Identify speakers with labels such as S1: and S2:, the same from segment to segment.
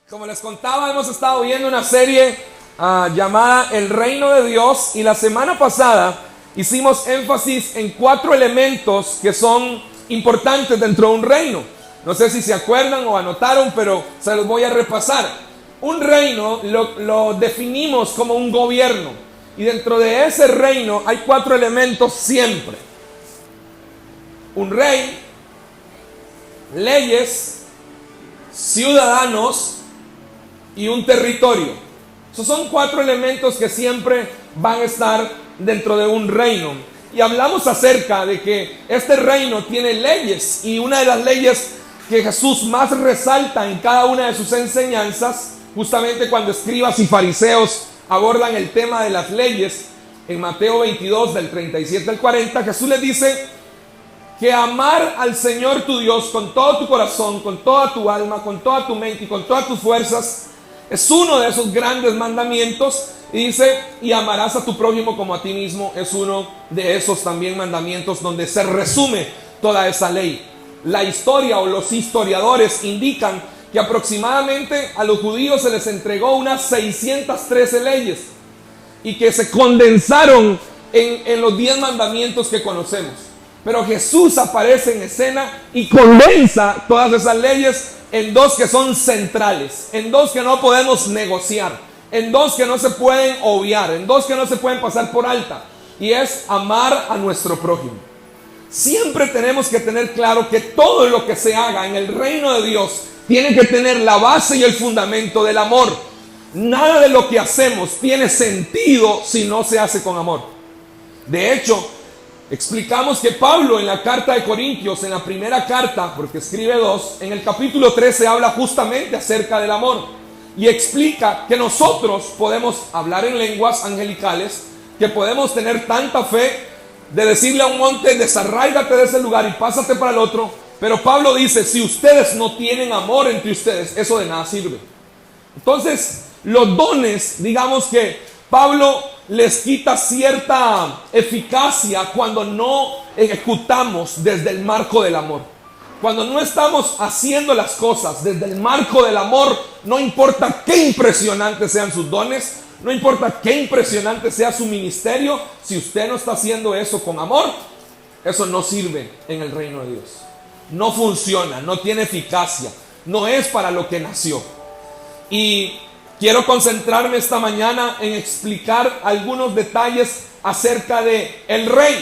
S1: Como les contaba, hemos estado viendo una serie llamada El Reino de Dios, y la semana pasada hicimos énfasis en 4 elementos que son importantes dentro de un reino. No sé si se acuerdan o anotaron, pero se los voy a repasar. Un reino lo definimos como un gobierno, y dentro de ese reino hay 4 elementos siempre: un rey, leyes, ciudadanos y un territorio. Esos son 4 elementos que siempre van a estar dentro de un reino. Y hablamos acerca de que este reino tiene leyes, y una de las leyes que Jesús más resalta en cada una de sus enseñanzas, justamente cuando escribas y fariseos abordan el tema de las leyes, en Mateo 22 del 37 al 40, Jesús les dice que amar al Señor tu Dios con todo tu corazón, con toda tu alma, con toda tu mente y con todas tus fuerzas es uno de esos grandes mandamientos. Y dice, y amarás a tu prójimo como a ti mismo, es uno de esos también mandamientos donde se resume toda esa ley. La historia o los historiadores indican que aproximadamente a los judíos se les entregó unas 613 leyes, y que se condensaron en los 10 mandamientos que conocemos. Pero Jesús aparece en escena y condensa todas esas leyes en 2 que son centrales, en 2 que no podemos negociar, en 2 que no se pueden obviar, en 2 que no se pueden pasar por alta, y es amar a nuestro prójimo. Siempre tenemos que tener claro que todo lo que se haga en el reino de Dios tiene que tener la base y el fundamento del amor. Nada de lo que hacemos tiene sentido si no se hace con amor. De hecho, explicamos que Pablo en la carta de Corintios, en la primera carta, porque escribe 2, en el capítulo 13 habla justamente acerca del amor, y explica que nosotros podemos hablar en lenguas angelicales, que podemos tener tanta fe de decirle a un monte, desarráigate de ese lugar y pásate para el otro. Pero Pablo dice, si ustedes no tienen amor entre ustedes, eso de nada sirve. Entonces, los dones, digamos que Pablo les quita cierta eficacia cuando no ejecutamos desde el marco del amor. Cuando no estamos haciendo las cosas desde el marco del amor, no importa qué impresionantes sean sus dones, no importa qué impresionante sea su ministerio, si usted no está haciendo eso con amor, eso no sirve en el reino de Dios. No funciona, no tiene eficacia, no es para lo que nació. Y quiero concentrarme esta mañana en explicar algunos detalles acerca de el rey.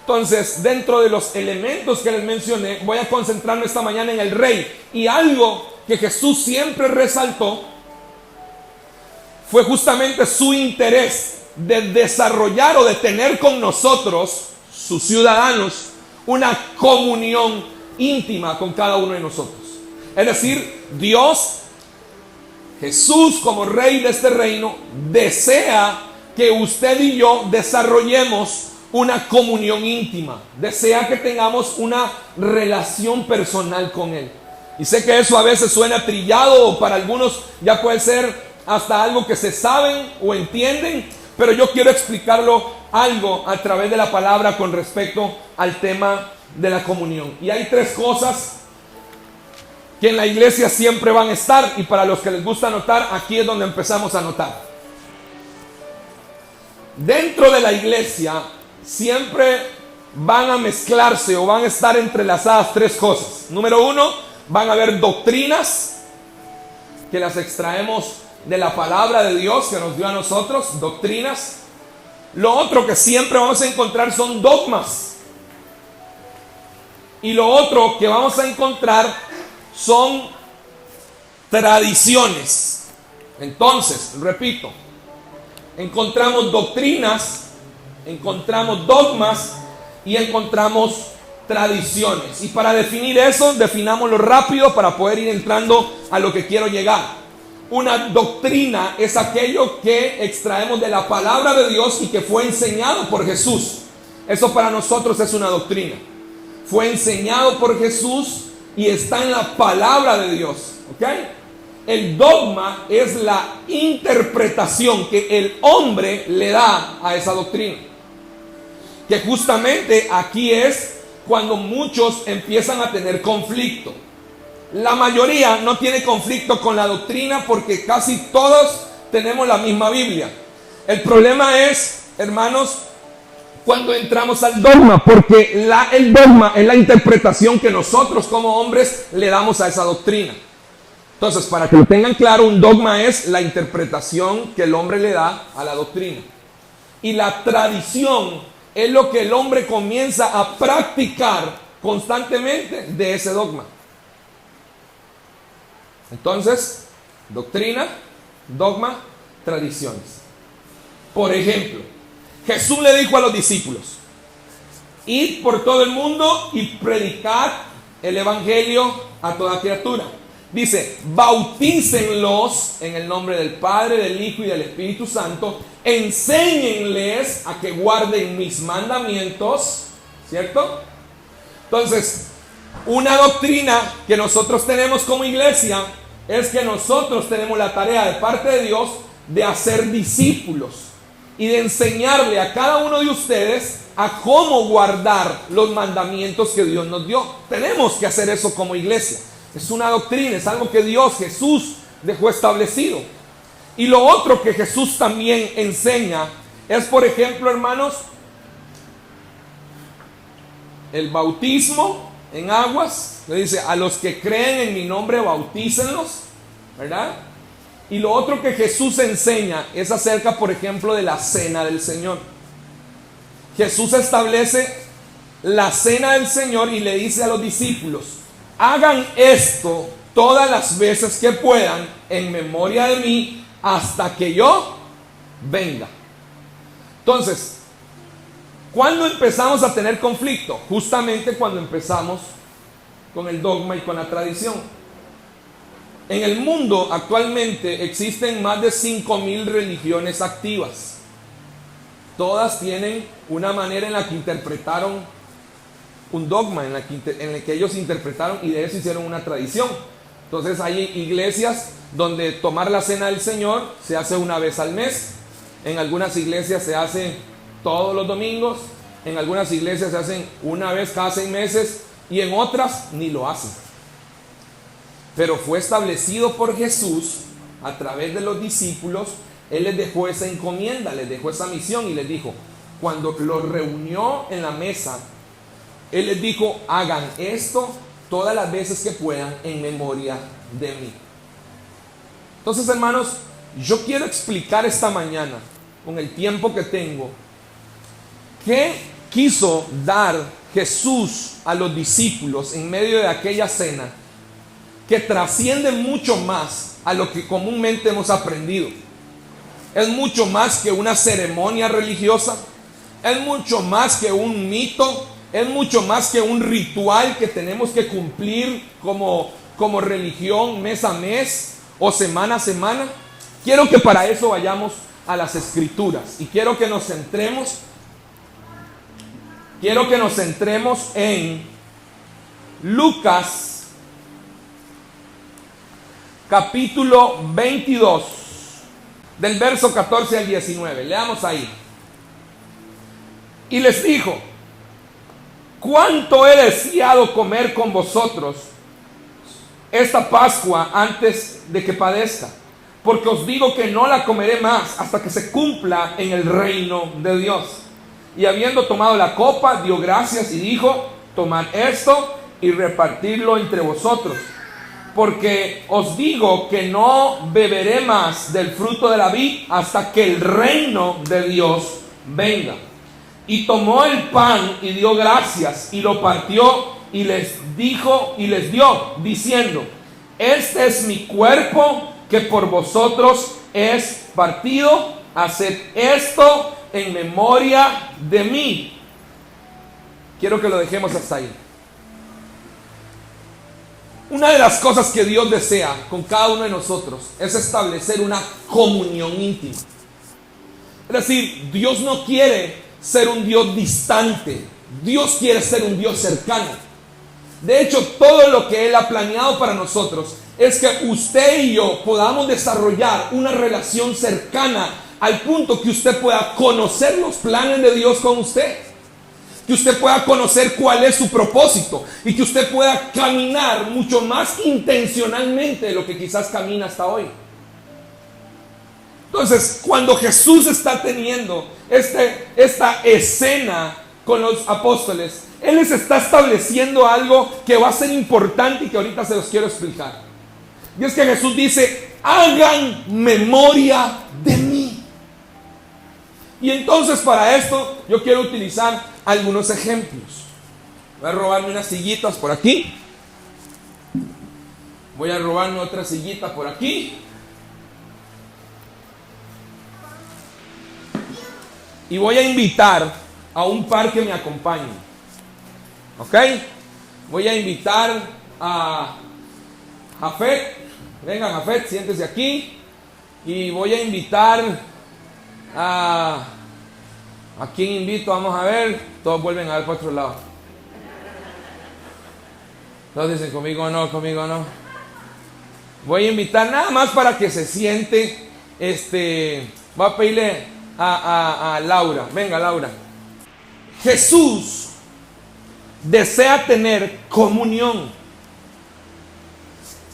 S1: Entonces, dentro de los elementos que les mencioné, voy a concentrarme esta mañana en el rey. Y algo que Jesús siempre resaltó fue justamente su interés de desarrollar o de tener con nosotros, sus ciudadanos, una comunión íntima con cada uno de nosotros. Es decir, Dios, Jesús como rey de este reino, desea que usted y yo desarrollemos una comunión íntima. Desea que tengamos una relación personal con Él. Y sé que eso a veces suena trillado, o para algunos ya puede ser hasta algo que se saben o entienden, pero yo quiero explicarlo algo a través de la palabra con respecto al tema de la comunión. Y hay 3 cosas que en la iglesia siempre van a estar, y para los que les gusta anotar, aquí es donde empezamos a anotar. Dentro de la iglesia siempre van a mezclarse o van a estar entrelazadas 3 cosas. Número 1, van a haber doctrinas que las extraemos de la palabra de Dios que nos dio a nosotros, doctrinas. Lo otro que siempre vamos a encontrar son dogmas. Y lo otro que vamos a encontrar son tradiciones. Entonces, repito, encontramos doctrinas, encontramos dogmas y encontramos tradiciones. Y para definir eso, definámoslo rápido para poder ir entrando a lo que quiero llegar. Una doctrina es aquello que extraemos de la palabra de Dios y que fue enseñado por Jesús. Eso para nosotros es una doctrina. Fue enseñado por Jesús y está en la palabra de Dios. ¿Ok? El dogma es la interpretación que el hombre le da a esa doctrina. Que justamente aquí es cuando muchos empiezan a tener conflicto. La mayoría no tiene conflicto con la doctrina porque casi todos tenemos la misma Biblia. El problema es, hermanos, cuando entramos al dogma, porque el dogma es la interpretación que nosotros como hombres le damos a esa doctrina. Entonces, para que lo tengan claro, un dogma es la interpretación que el hombre le da a la doctrina. Y la tradición es lo que el hombre comienza a practicar constantemente de ese dogma. Entonces, doctrina, dogma, tradiciones. Por ejemplo, Jesús le dijo a los discípulos: id por todo el mundo y predicad el evangelio a toda criatura. Dice: bautícenlos en el nombre del Padre, del Hijo y del Espíritu Santo. Enséñenles a que guarden mis mandamientos. ¿Cierto? Entonces, una doctrina que nosotros tenemos como iglesia es que nosotros tenemos la tarea de parte de Dios de hacer discípulos y de enseñarle a cada uno de ustedes a cómo guardar los mandamientos que Dios nos dio. Tenemos que hacer eso como iglesia. Es una doctrina, es algo que Jesús dejó establecido. Y lo otro que Jesús también enseña es, por ejemplo, hermanos, el bautismo en aguas. Le dice: a los que creen en mi nombre, bautícenlos, ¿verdad? Y lo otro que Jesús enseña es acerca, por ejemplo, de la cena del Señor. Jesús establece la cena del Señor y le dice a los discípulos: hagan esto todas las veces que puedan en memoria de mí hasta que yo venga. Entonces, ¿cuándo empezamos a tener conflicto? Justamente cuando empezamos con el dogma y con la tradición. En el mundo actualmente existen más de 5,000 religiones activas. Todas tienen una manera en la que interpretaron un dogma, en la que ellos interpretaron y de eso hicieron una tradición. Entonces hay iglesias donde tomar la cena del Señor se hace una vez al mes. En algunas iglesias se hace todos los domingos. En algunas iglesias se hacen una vez cada 6 meses y en otras ni lo hacen. Pero fue establecido por Jesús a través de los discípulos. Él les dejó esa encomienda, les dejó esa misión y les dijo, cuando los reunió en la mesa, Él les dijo: hagan esto todas las veces que puedan en memoria de mí. Entonces, hermanos, yo quiero explicar esta mañana, con el tiempo que tengo, qué quiso dar Jesús a los discípulos en medio de aquella cena, que trasciende mucho más a lo que comúnmente hemos aprendido. Es mucho más que una ceremonia religiosa, es mucho más que un mito, es mucho más que un ritual que tenemos que cumplir como religión mes a mes o semana a semana. Quiero que para eso vayamos a las Escrituras y quiero que nos centremos en Lucas capítulo 22 del verso 14 al 19. Leamos ahí. Y les dijo: cuánto he deseado comer con vosotros esta Pascua antes de que padezca, porque os digo que no la comeré más hasta que se cumpla en el reino de Dios. Y habiendo tomado la copa, dio gracias y dijo: tomad esto y repartidlo entre vosotros, porque os digo que no beberé más del fruto de la vid hasta que el reino de Dios venga. Y tomó el pan y dio gracias y lo partió y les dio, diciendo: este es mi cuerpo que por vosotros es partido, haced esto en memoria de mí. Quiero que lo dejemos hasta ahí. Una de las cosas que Dios desea con cada uno de nosotros es establecer una comunión íntima. Es decir, Dios no quiere ser un Dios distante. Dios quiere ser un Dios cercano. De hecho, todo lo que Él ha planeado para nosotros es que usted y yo podamos desarrollar una relación cercana al punto que usted pueda conocer los planes de Dios con usted. que usted pueda conocer cuál es su propósito y que usted pueda caminar mucho más intencionalmente de lo que quizás camina hasta hoy. Entonces, cuando Jesús está teniendo esta escena con los apóstoles, Él les está estableciendo algo que va a ser importante y que ahorita se los quiero explicar. Y es que Jesús dice: hagan memoria de mí. Y entonces para esto yo quiero utilizar algunos ejemplos. Voy a robarme unas sillitas por aquí. Voy a robarme otra sillita por aquí. Y voy a invitar a un par que me acompañe. ¿Ok? Voy a invitar a Jafet. Venga, Jafet, siéntese aquí. Y voy a invitar ¿a quién invito? Vamos a ver. Todos vuelven a ver para otro lado. Todos dicen: conmigo no, conmigo no. Voy a invitar nada más para que se siente. Voy a pedirle a Laura. Venga, Laura. Jesús desea tener comunión.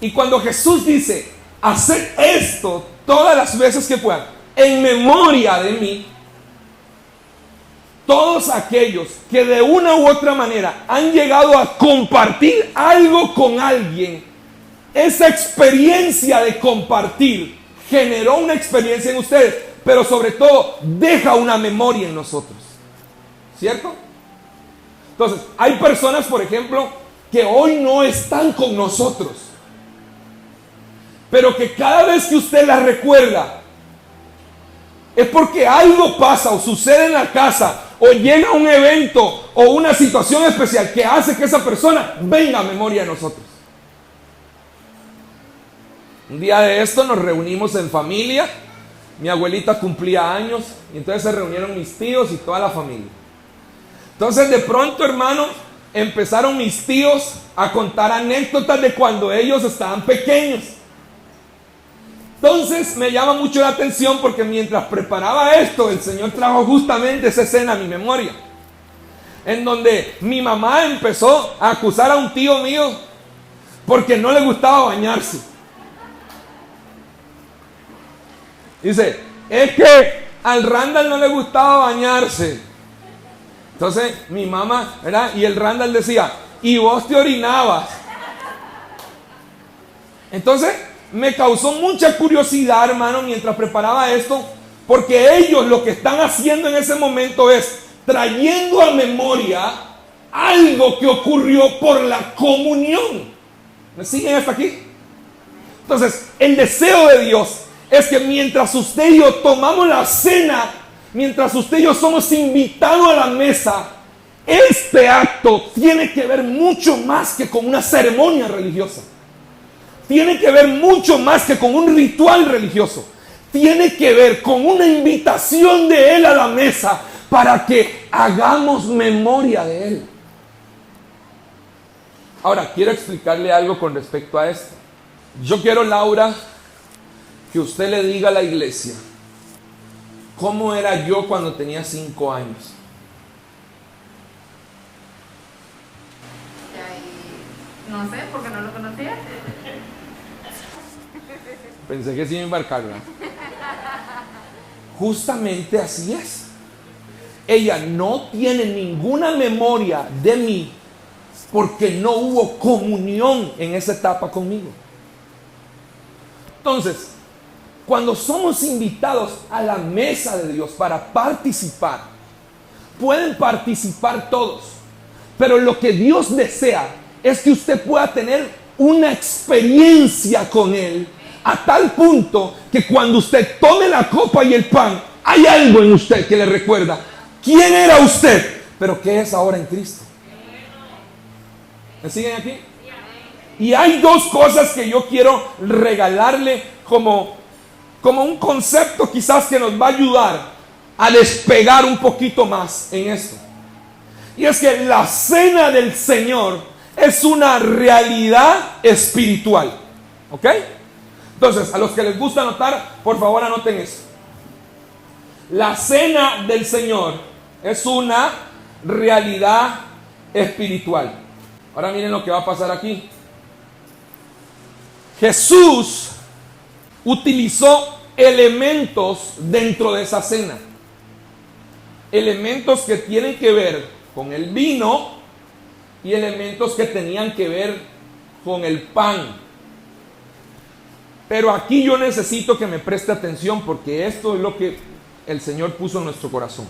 S1: Y cuando Jesús dice: haced esto todas las veces que puedan, en memoria de mí, todos aquellos que de una u otra manera han llegado a compartir algo con alguien, esa experiencia de compartir generó una experiencia en ustedes, pero sobre todo deja una memoria en nosotros. ¿Cierto? Entonces, hay personas, por ejemplo, que hoy no están con nosotros, pero que cada vez que usted las recuerda, es porque algo pasa o sucede en la casa, o llega un evento o una situación especial que hace que esa persona venga a memoria de nosotros. Un día de esto nos reunimos en familia. Mi abuelita cumplía años y entonces se reunieron mis tíos y toda la familia. Entonces de pronto, hermano, empezaron mis tíos a contar anécdotas de cuando ellos estaban pequeños. Entonces me llama mucho la atención porque mientras preparaba esto, el Señor trajo justamente esa escena a mi memoria, en donde mi mamá empezó a acusar a un tío mío porque no le gustaba bañarse. Dice: es que al Randall no le gustaba bañarse. Entonces mi mamá, ¿verdad? Y el Randall decía: y vos te orinabas. Entonces me causó mucha curiosidad, hermano, mientras preparaba esto, porque ellos lo que están haciendo en ese momento es trayendo a memoria algo que ocurrió por la comunión. ¿Me siguen hasta aquí? Entonces, el deseo de Dios es que mientras usted y yo tomamos la cena, mientras usted y yo somos invitados a la mesa, este acto tiene que ver mucho más que con una ceremonia religiosa. Tiene que ver mucho más que con un ritual religioso. Tiene que ver con una invitación de Él a la mesa para que hagamos memoria de Él. Ahora, quiero explicarle algo con respecto a esto. Yo quiero, Laura, que usted le diga a la iglesia cómo era yo cuando tenía 5 años.
S2: No sé, porque no lo conocía.
S1: Pensé que sí iba a embarcar, ¿verdad? Justamente así es. Ella no tiene ninguna memoria de mí porque no hubo comunión en esa etapa conmigo. Entonces, cuando somos invitados a la mesa de Dios para participar, pueden participar todos, pero lo que Dios desea es que usted pueda tener una experiencia con Él a tal punto que cuando usted tome la copa y el pan, hay algo en usted que le recuerda quién era usted, pero qué es ahora en Cristo. ¿Me siguen aquí? Y hay dos cosas que yo quiero regalarle como un concepto quizás que nos va a ayudar a despegar un poquito más en esto. Y es que la cena del Señor es una realidad espiritual. ¿Ok? Entonces, a los que les gusta anotar, por favor anoten eso. La cena del Señor es una realidad espiritual. Ahora miren lo que va a pasar aquí. Jesús utilizó elementos dentro de esa cena. Elementos que tienen que ver con el vino y elementos que tenían que ver con el pan. Pero aquí yo necesito que me preste atención porque esto es lo que el Señor puso en nuestro corazón.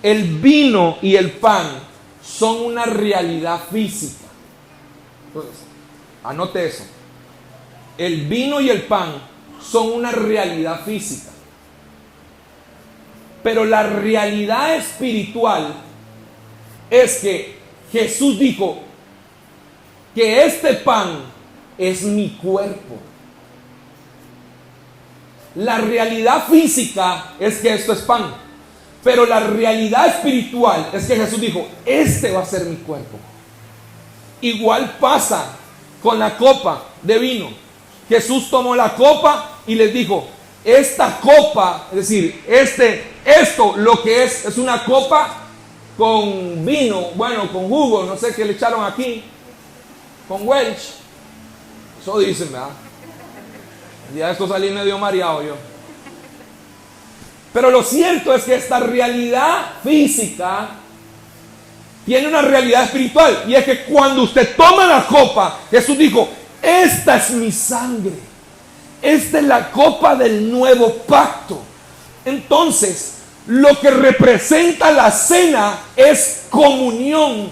S1: El vino y el pan son una realidad física. Entonces, anote eso. El vino y el pan son una realidad física. Pero la realidad espiritual es que Jesús dijo que este pan es mi cuerpo. La realidad física es que esto es pan. Pero la realidad espiritual es que Jesús dijo, este va a ser mi cuerpo. Igual pasa con la copa de vino. Jesús tomó la copa y les dijo, esta copa, es decir, esto lo que es una copa con vino, bueno, con jugo, no sé qué le echaron aquí, con Welch. Eso dicen, ¿verdad? Ya esto salí medio mareado yo. Pero lo cierto es que esta realidad física tiene una realidad espiritual. Y es que cuando usted toma la copa, Jesús dijo, esta es mi sangre. Esta es la copa del nuevo pacto. Entonces, lo que representa la cena es comunión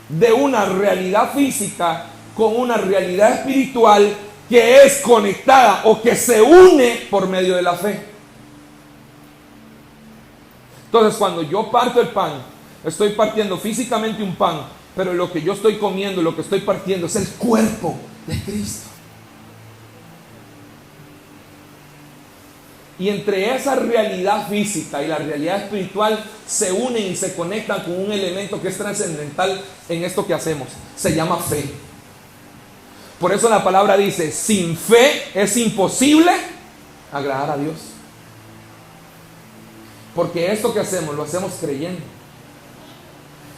S1: de una realidad física con una realidad espiritual que es conectada o que se une por medio de la fe. Entonces, cuando yo parto el pan, estoy partiendo físicamente un pan, pero lo que yo estoy comiendo, lo que estoy partiendo es el cuerpo de Cristo. Y entre esa realidad física y la realidad espiritual se unen y se conectan con un elemento que es trascendental en esto que hacemos. Se llama fe. Por eso la palabra dice, sin fe es imposible agradar a Dios. Porque esto que hacemos, lo hacemos creyendo.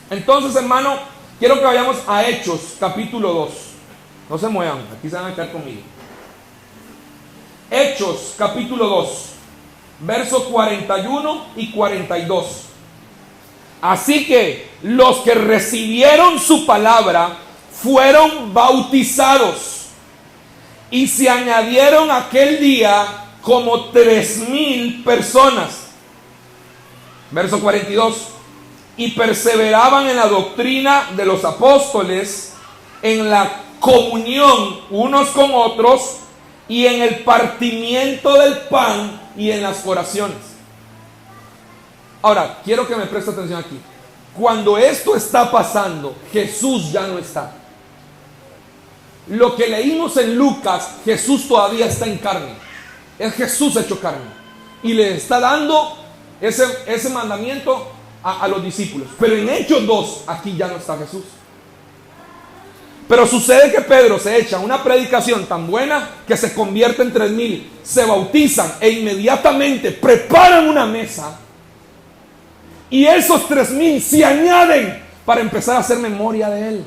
S1: Entonces, hermano, quiero que vayamos a Hechos, capítulo 2. No se muevan, aquí se van a quedar conmigo. Hechos, capítulo 2, versos 41 y 42. Así que los que recibieron su palabra fueron bautizados. Y se añadieron aquel día como 3,000 personas. Verso 42. Y perseveraban en la doctrina de los apóstoles, en la comunión unos con otros, y en el partimiento del pan y en las oraciones. Ahora, quiero que me preste atención aquí. Cuando esto está pasando, Jesús ya no está. Lo que leímos en Lucas, Jesús todavía está en carne. Es Jesús hecho carne. Y le está dando ese mandamiento a los discípulos. Pero en Hechos 2, aquí ya no está Jesús. Pero sucede que Pedro se echa una predicación tan buena que se convierte en 3,000, se bautizan e inmediatamente preparan una mesa. Y esos 3,000 se añaden para empezar a hacer memoria de él.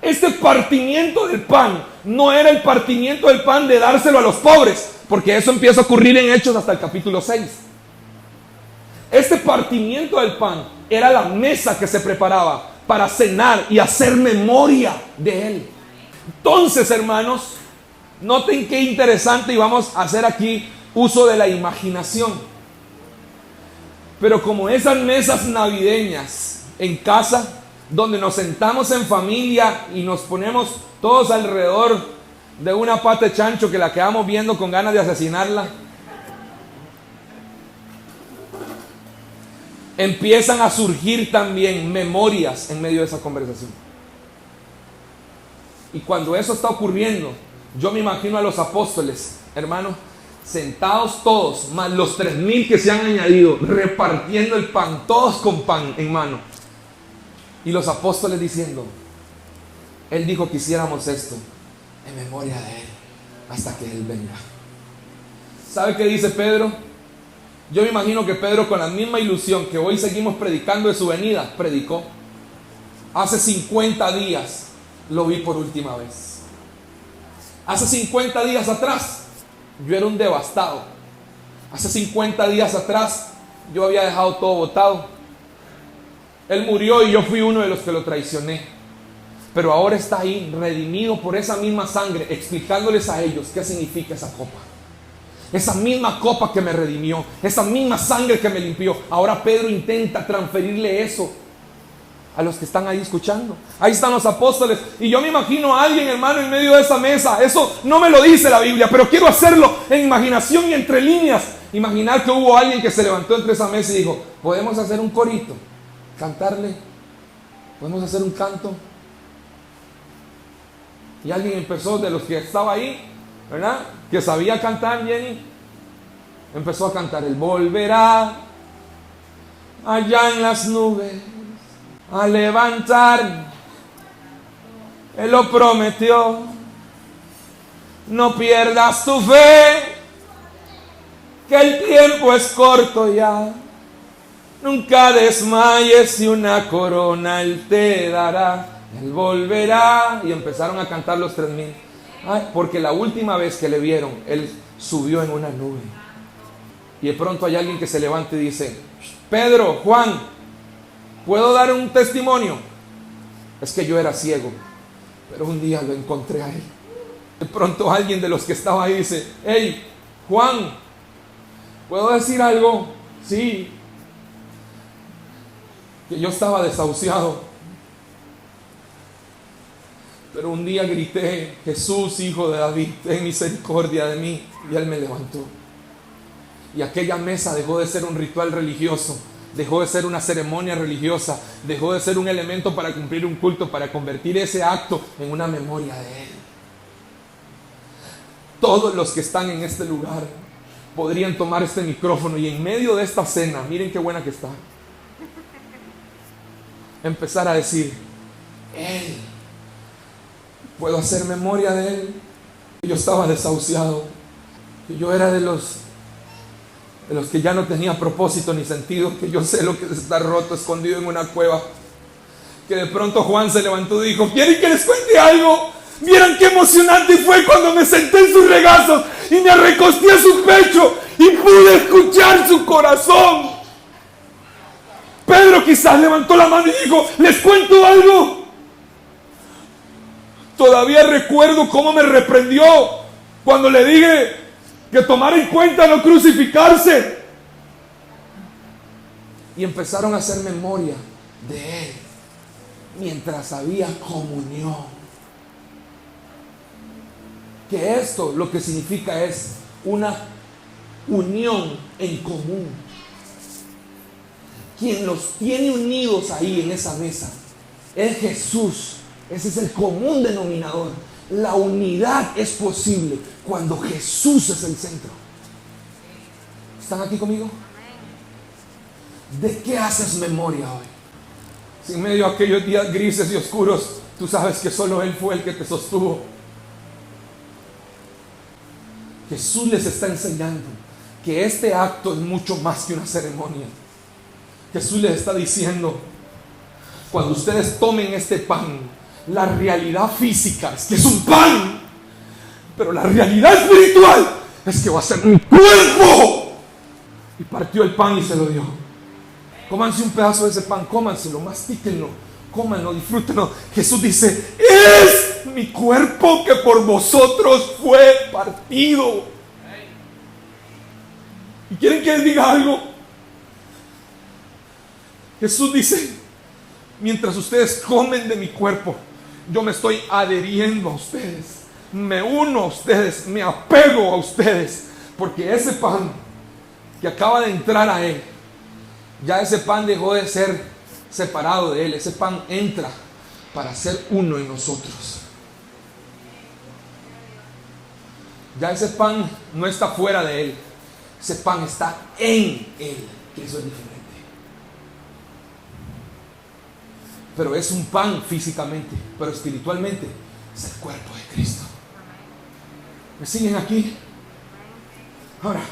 S1: Este partimiento del pan no era el partimiento del pan de dárselo a los pobres, porque eso empieza a ocurrir en Hechos hasta el capítulo 6. Este partimiento del pan era la mesa que se preparaba para cenar y hacer memoria de él. Entonces, hermanos, noten qué interesante, y vamos a hacer aquí uso de la imaginación. Pero como esas mesas navideñas en casa, donde nos sentamos en familia y nos ponemos todos alrededor de una pata de chancho que la quedamos viendo con ganas de asesinarla, empiezan a surgir también memorias en medio de esa conversación. Y cuando eso está ocurriendo, yo me imagino a los apóstoles, hermanos, sentados todos, más los 3,000 que se han añadido, repartiendo el pan, todos con pan en mano. Y los apóstoles diciendo, Él dijo que hiciéramos esto en memoria de Él hasta que Él venga. ¿Sabe qué dice Pedro? Yo me imagino que Pedro, con la misma ilusión que hoy seguimos predicando de su venida, predicó. Hace 50 días lo vi por última vez. Hace 50 días atrás yo era un devastado. Hace 50 días atrás yo había dejado todo botado. Él murió y yo fui uno de los que lo traicioné. Pero ahora está ahí, redimido por esa misma sangre, explicándoles a ellos qué significa esa copa. Esa misma copa que me redimió, esa misma sangre que me limpió. Ahora Pedro intenta transferirle eso a los que están ahí escuchando. Ahí están los apóstoles. Y yo me imagino a alguien, hermano, en medio de esa mesa. Eso no me lo dice la Biblia, pero quiero hacerlo en imaginación y entre líneas. Imaginar que hubo alguien que se levantó entre esa mesa y dijo: podemos hacer un corito, cantarle, podemos hacer un canto. Y alguien empezó, de los que estaba ahí, ¿verdad?, que sabía cantar, Jenny, empezó a cantar: Él volverá allá en las nubes a levantar. Él lo prometió. No pierdas tu fe, que el tiempo es corto ya. Nunca desmayes y una corona Él te dará. Él volverá. Y empezaron a cantar los 3000. Porque la última vez que le vieron, Él subió en una nube. Y de pronto hay alguien que se levanta y dice: Pedro, Juan, ¿puedo dar un testimonio? Es que yo era ciego, pero un día lo encontré a Él. De pronto alguien de los que estaba ahí dice: hey, Juan, ¿puedo decir algo? Sí. Que yo estaba desahuciado, pero un día grité: Jesús, Hijo de David, ten misericordia de mí. Y Él me levantó. Y aquella mesa dejó de ser un ritual religioso, dejó de ser una ceremonia religiosa, dejó de ser un elemento para cumplir un culto, para convertir ese acto en una memoria de Él. Todos los que están en este lugar podrían tomar este micrófono y en medio de esta cena, miren qué buena que está, empezar a decir: Él, puedo hacer memoria de Él. Yo estaba desahuciado, yo era de los que ya no tenía propósito ni sentido, que yo sé lo que es estar roto, escondido en una cueva. Que de pronto Juan se levantó y dijo: ¿quieren que les cuente algo? Vieran qué emocionante fue cuando me senté en sus regazos y me recosté a su pecho y pude escuchar su corazón. Pedro quizás levantó la mano y dijo: ¿les cuento algo? Todavía recuerdo cómo me reprendió cuando le dije que tomara en cuenta no crucificarse. Y empezaron a hacer memoria de Él mientras había comunión. Que esto lo que significa es una unión en común. Quien los tiene unidos ahí en esa mesa es Jesús. Ese es el común denominador. La unidad es posible cuando Jesús es el centro. ¿Están aquí conmigo? ¿De qué haces memoria hoy? Si en medio de aquellos días grises y oscuros, tú sabes que solo Él fue el que te sostuvo. Jesús les está enseñando que este acto es mucho más que una ceremonia. Jesús les está diciendo: cuando ustedes tomen este pan, la realidad física es que es un pan, pero la realidad espiritual es que va a ser mi cuerpo. Y partió el pan y se lo dio. Cómanse un pedazo de ese pan, cómanselo, mastíquenlo, cómanlo, disfrútenlo. Jesús dice: es mi cuerpo que por vosotros fue partido. ¿Y quieren que les diga algo? Jesús dice: mientras ustedes comen de mi cuerpo, yo me estoy adheriendo a ustedes, me uno a ustedes, me apego a ustedes, porque ese pan que acaba de entrar a Él, ya ese pan dejó de ser separado de Él. Ese pan entra para ser uno en nosotros. Ya ese pan no está fuera de Él, ese pan está en Él, que eso es diferente. Pero es un pan físicamente, pero espiritualmente es el cuerpo de Cristo. ¿Me siguen aquí? Ahora,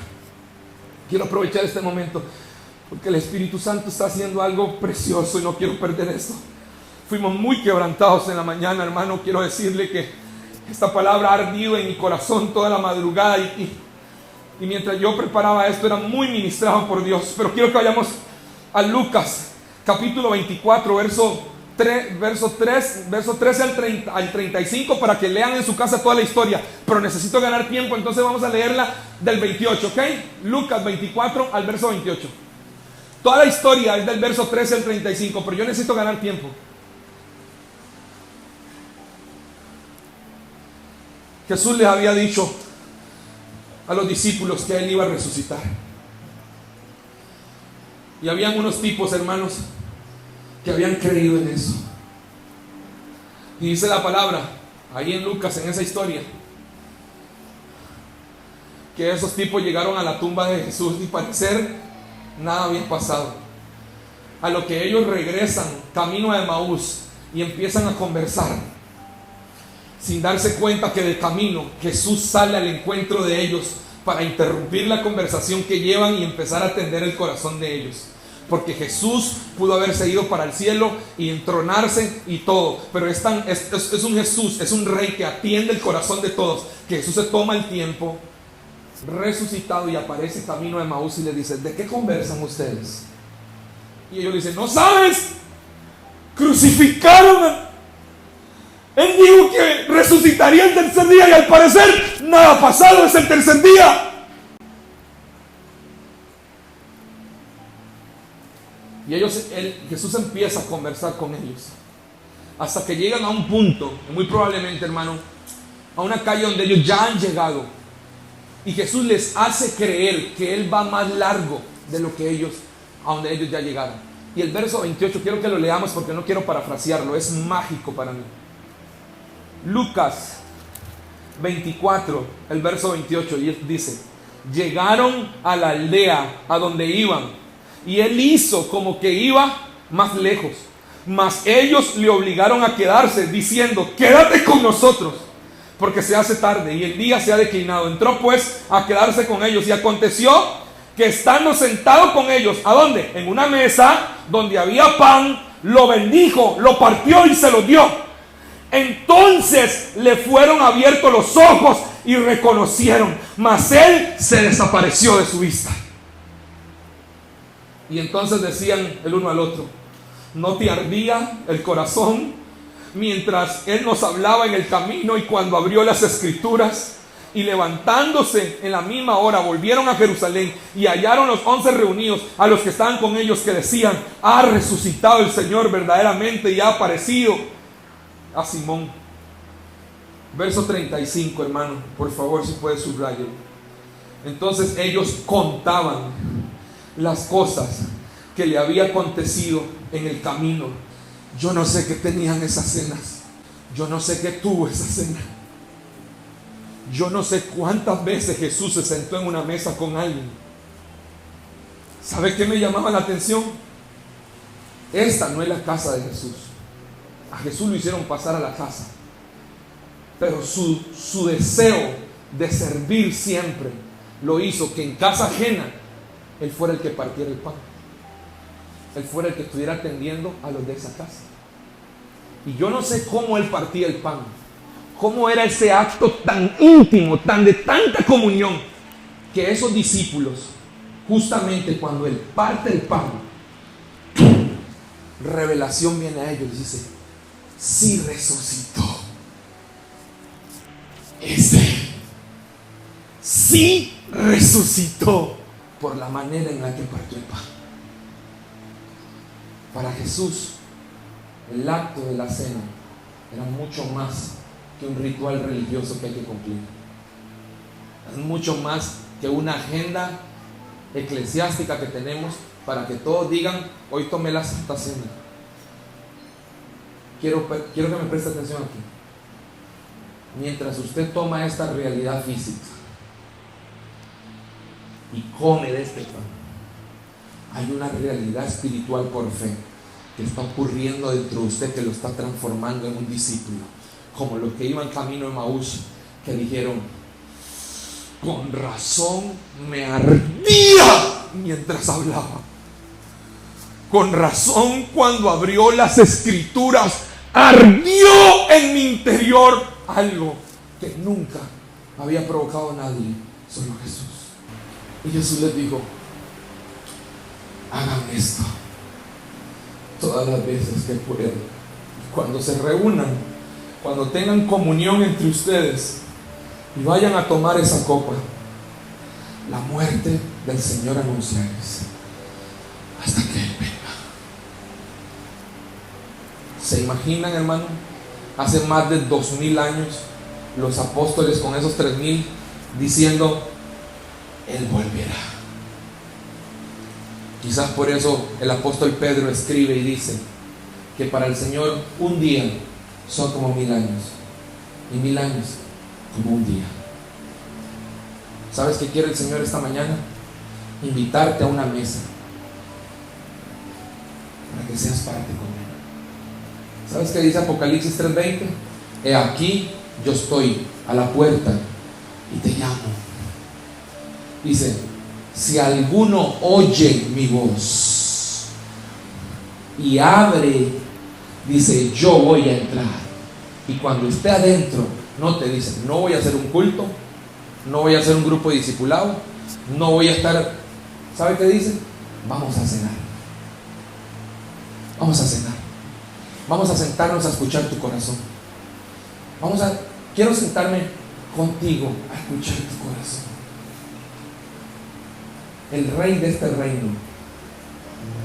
S1: Quiero aprovechar este momento porque el Espíritu Santo está haciendo algo precioso y no quiero perder esto. Fuimos muy quebrantados en la mañana, hermano. Quiero decirle que esta palabra ha ardido en mi corazón toda la madrugada y mientras yo preparaba esto era muy ministrado por Dios. Pero quiero que vayamos a Lucas capítulo 24, verso 13 al 35 para que lean en su casa toda la historia. Pero necesito ganar tiempo, entonces vamos a leerla del 28, ¿ok? Lucas 24 al verso 28. Toda la historia es del verso 13 al 35, pero yo necesito ganar tiempo. Jesús les había dicho a los discípulos que Él iba a resucitar. Y habían unos tipos, hermanos, que habían creído en eso. Y dice la palabra, ahí en Lucas, en esa historia, que esos tipos llegaron a la tumba de Jesús y parecer nada había pasado. A lo que ellos regresan camino a Emaús y empiezan a conversar, sin darse cuenta que de camino Jesús sale al encuentro de ellos para interrumpir la conversación que llevan y empezar a atender el corazón de ellos. Porque Jesús pudo haberse ido para el cielo y entronarse y todo, pero es un Jesús, es un rey que atiende el corazón de todos, que Jesús se toma el tiempo, resucitado, y aparece camino a Emaús y le dice: ¿de qué conversan ustedes? Y ellos le dicen: ¿no sabes? Crucificaron. Él dijo que resucitaría el tercer día y al parecer nada ha pasado, es el tercer día. Y Jesús empieza a conversar con ellos hasta que llegan a un punto, muy probablemente, hermano, a una calle donde ellos ya han llegado, y Jesús les hace creer que Él va más largo de lo que ellos, a donde ellos ya llegaron. Y el verso 28, quiero que lo leamos porque no quiero parafrasearlo, es mágico para mí. Lucas 24, el verso 28, y dice: llegaron a la aldea a donde iban, y Él hizo como que iba más lejos, mas ellos le obligaron a quedarse, diciendo: quédate con nosotros, porque se hace tarde y el día se ha declinado. Entró pues a quedarse con ellos, y aconteció que estando sentado con ellos, ¿a dónde? En una mesa donde había pan, lo bendijo, lo partió y se lo dio. Entonces le fueron abiertos los ojos y reconocieron, mas Él se desapareció de su vista. Y entonces decían el uno al otro: ¿no te ardía el corazón mientras Él nos hablaba en el camino y cuando abrió las escrituras? Y levantándose en la misma hora volvieron a Jerusalén y hallaron los 11 reunidos, a los que estaban con ellos, que decían: ha resucitado el Señor verdaderamente y ha aparecido a Simón. Verso 35, hermano, por favor, si puede subrayar. Entonces ellos contaban las cosas que le había acontecido en el camino. Yo no sé qué tenían esas cenas, yo no sé qué tuvo esa cena, yo no sé cuántas veces Jesús se sentó en una mesa con alguien. ¿Sabe qué me llamaba la atención? Esta no es la casa de Jesús. A Jesús lo hicieron pasar a la casa, pero su deseo de servir siempre lo hizo que en casa ajena Él fuera el que partiera el pan, Él fuera el que estuviera atendiendo a los de esa casa. Y yo no sé cómo Él partía el pan, cómo era ese acto tan íntimo, tan de tanta comunión, que esos discípulos, justamente cuando Él parte el pan, revelación viene a ellos y dice: sí resucitó, sí resucitó, por la manera en la que partió el pan. Para Jesús, el acto de la cena era mucho más que un ritual religioso que hay que cumplir. Es mucho más que una agenda eclesiástica que tenemos para que todos digan: hoy tomé la Santa Cena. Quiero que me preste atención aquí. Mientras usted toma esta realidad física y come de este pan, hay una realidad espiritual por fe que está ocurriendo dentro de usted, que lo está transformando en un discípulo, como los que iban camino a Emaús, que dijeron: Con razón me ardía mientras hablaba. Con razón, cuando abrió las escrituras, ardió en mi interior algo que nunca había provocado a nadie, solo Jesús. Y Jesús les dijo: hagan esto todas las veces que puedan. Cuando se reúnan, cuando tengan comunión entre ustedes y vayan a tomar esa copa, la muerte del Señor anunciáis hasta que Él venga. ¿Se imaginan, hermano? Hace más de 2000 años los apóstoles con esos 3000 diciendo: Él volverá. Quizás por eso el apóstol Pedro escribe y dice que para el Señor un día son como 1000 años y 1000 años como un día. ¿Sabes qué quiere el Señor esta mañana? Invitarte a una mesa para que seas parte con Él. ¿Sabes qué dice Apocalipsis 3:20? He aquí, yo estoy a la puerta y te llamo. Dice: si alguno oye mi voz y abre, dice, yo voy a entrar. Y cuando esté adentro, no te dice: no voy a hacer un culto, no voy a hacer un grupo de discipulado, no voy a estar. ¿Sabe qué dice? Vamos a cenar. Vamos a cenar. Vamos a sentarnos a escuchar tu corazón. Quiero sentarme contigo a escuchar tu corazón. El rey de este reino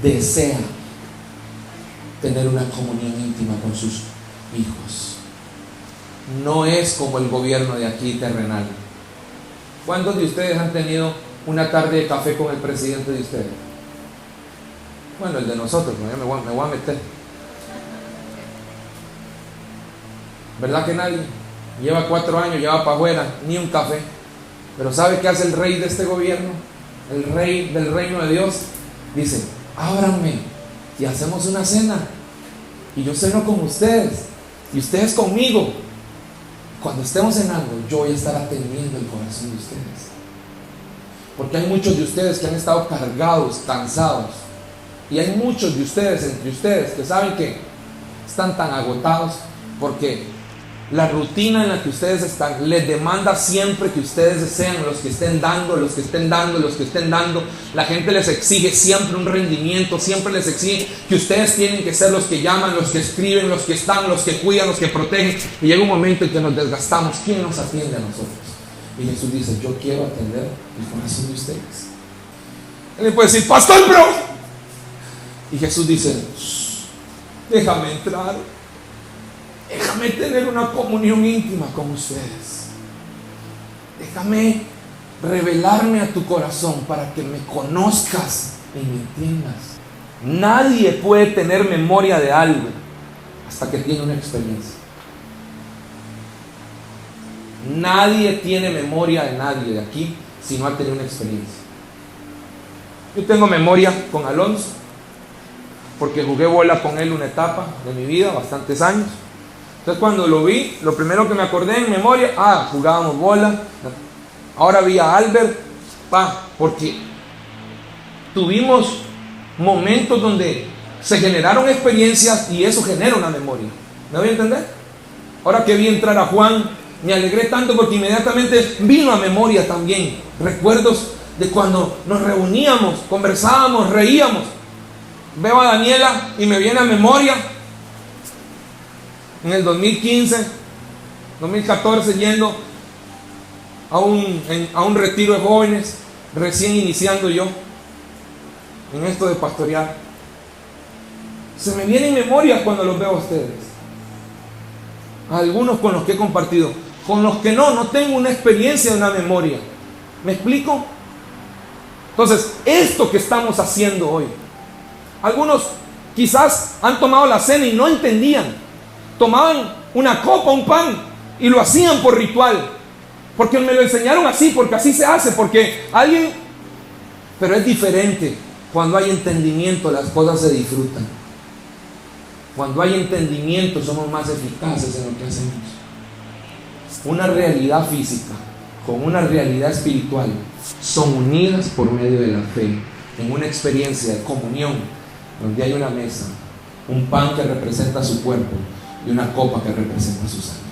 S1: desea tener una comunión íntima con sus hijos. No es como el gobierno de aquí terrenal. ¿Cuántos de ustedes han tenido una tarde de café con el presidente de ustedes? Bueno, el de nosotros, me voy a meter. ¿Verdad que nadie? Lleva 4 años, lleva para afuera, ni un café. Pero ¿sabe qué hace el rey de este gobierno? El rey del reino de Dios dice: ábranme y hacemos una cena, y yo ceno con ustedes y ustedes conmigo. Cuando estemos cenando, yo voy a estar atendiendo el corazón de ustedes, porque hay muchos de ustedes que han estado cargados, cansados, y hay muchos de ustedes entre ustedes que saben que están tan agotados porque la rutina en la que ustedes están les demanda siempre que ustedes sean los que estén dando, los que estén dando, los que estén dando. La gente les exige siempre un rendimiento, siempre les exige que ustedes tienen que ser los que llaman, los que escriben, los que están, los que cuidan, los que protegen. Y llega un momento en que nos desgastamos. ¿Quién nos atiende a nosotros? Y Jesús dice: yo quiero atender el corazón de ustedes. Él le puede decir: pastor, pero... Y Jesús dice: déjame entrar. Déjame tener una comunión íntima con ustedes. Déjame revelarme a tu corazón para que me conozcas y me entiendas. Nadie puede tener memoria de algo hasta que tiene una experiencia. Nadie tiene memoria de nadie de aquí si no ha tenido una experiencia. Yo tengo memoria con Alonso porque jugué bola con él una etapa de mi vida, bastantes años. Entonces cuando lo vi, lo primero que me acordé en memoria, jugábamos bola. Ahora vi a Albert, porque tuvimos momentos donde se generaron experiencias y eso genera una memoria. ¿Me voy a entender? Ahora que vi entrar a Juan, me alegré tanto porque inmediatamente vino a memoria también recuerdos de cuando nos reuníamos, conversábamos, reíamos. Veo a Daniela y me viene a memoria en el 2015, 2014, yendo a un retiro de jóvenes, recién iniciando yo en esto de pastorear. Se me vienen memorias cuando los veo a ustedes. A algunos con los que he compartido, con los que no tengo una experiencia de una memoria. ¿Me explico? Entonces, esto que estamos haciendo hoy, algunos quizás han tomado la cena y no entendían. Tomaban una copa, un pan, y lo hacían por ritual, porque me lo enseñaron así, porque así se hace, porque alguien... Pero es diferente. Cuando hay entendimiento, las cosas se disfrutan. Cuando hay entendimiento, somos más eficaces en lo que hacemos. Una realidad física con una realidad espiritual son unidas por medio de la fe, en una experiencia de comunión, donde hay una mesa, un pan que representa su cuerpo y una copa que representa su sangre.